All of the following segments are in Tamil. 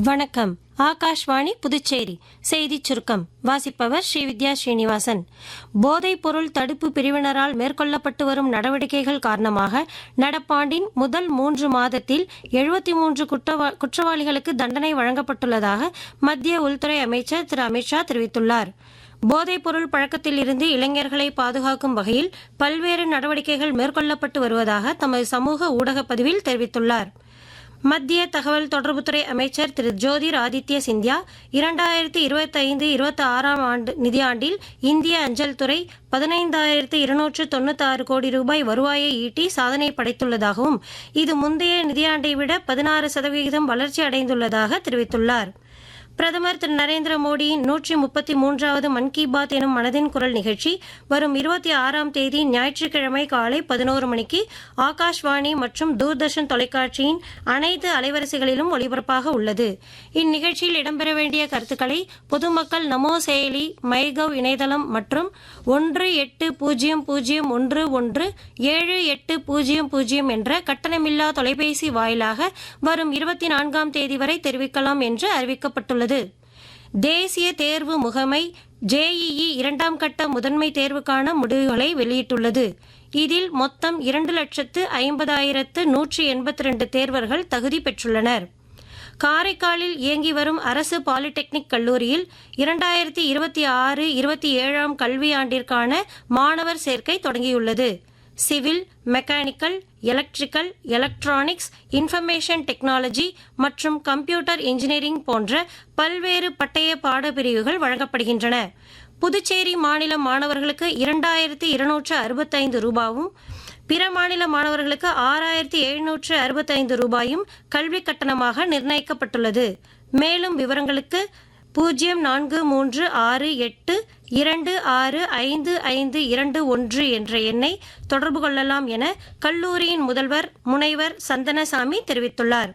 வணக்கம். ஆகாஷ்வாணி புதுச்சேரி செய்திச் சுருக்கம் வாசிப்பவர் ஸ்ரீவித்யா ஸ்ரீனிவாசன். போதைப் பொருள் தடுப்பு பிரிவினரால் மேற்கொள்ளப்பட்டு வரும் நடவடிக்கைகள் காரணமாக நடப்பாண்டின் முதல் 3 மாதத்தில் 73 குற்றவாளிகளுக்கு தண்டனை வழங்கப்பட்டுள்ளதாக மத்திய உள்துறை அமைச்சர் திரு அமித்ஷா தெரிவித்துள்ளார். போதைப் பொருள் பழக்கத்தில் இருந்து இளைஞர்களை பாதுகாக்கும் வகையில் பல்வேறு நடவடிக்கைகள் மேற்கொள்ளப்பட்டு வருவதாக தமது சமூக ஊடகப் பதிவில் தெரிவித்துள்ளார். மத்திய தகவல் தொடர்புத்துறை அமைச்சர் திரு ஜோதிர் ஆதித்ய சிந்தியா 2025-26 நிதியாண்டில் இந்திய அஞ்சல் துறை 15,296 கோடி ரூபாய் வருவாயை ஈட்டி சாதனை படைத்துள்ளதாகவும் இது முந்தைய நிதியாண்டை விட 16% வளர்ச்சி அடைந்துள்ளதாக தெரிவித்துள்ளார். பிரதமர் திரு நரேந்திர மோடியின் 133வது மன் கி பாத் எனும் மனதின் குரல் நிகழ்ச்சி வரும் 26ஆம் தேதி ஞாயிற்றுக்கிழமை காலை 11 மணிக்கு ஆகாஷ்வாணி மற்றும் தூர்தர்ஷன் தொலைக்காட்சியின் அனைத்து அலைவரிசைகளிலும் ஒலிபரப்பாக உள்ளது. இந்நிகழ்ச்சியில் இடம்பெற வேண்டிய கருத்துக்களை பொதுமக்கள் நமோ செயலி, மைகவ் இணையதளம் மற்றும் 1800117800 என்ற கட்டணமில்லா தொலைபேசி வாயிலாக வரும் 24ஆம் தேதி வரை தெரிவிக்கலாம் என்று அறிவிக்கப்பட்டுள்ளது. தேசிய தேர்வு முகமை JEE 2ஆம் கட்ட முதன்மை தேர்வுக்கான முடிவுகளை வெளியிட்டுள்ளது. இதில் மொத்தம் 2,50,182 தேர்வர்கள் தகுதி பெற்றுள்ளனர். காரைக்காலில் இயங்கி வரும் அரசு பாலிடெக்னிக் கல்லூரியில் 2026-27ஆம் கல்வியாண்டிற்கான மாணவர் சேர்க்கை தொடங்கியுள்ளது. Civil, mechanical, electrical, electronics, information technology மற்றும் கம்ப்யூட்டர் இன்ஜினியரிங் போன்ற பல்வேறு பட்டய பாடப்பிரிவுகள் வழங்கப்படுகின்றன. புதுச்சேரி மாநில மாணவர்களுக்கு 2,265 ரூபாயும், பிற மாநில மாணவர்களுக்கு 6,765 ரூபாயும் கல்வி கட்டணமாக நிர்ணயிக்கப்பட்டுள்ளது. மேலும் விவரங்களுக்கு 0468265521 என்ற எண்ணை தொடர்பு கொள்ளலாம் என கல்லூரியின் முதல்வர் முனைவர் சந்தனசாமி தெரிவித்துள்ளார்.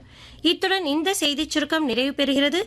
இத்துடன் இந்த செய்திச் சுருக்கம் நிறைவு பெறுகிறது.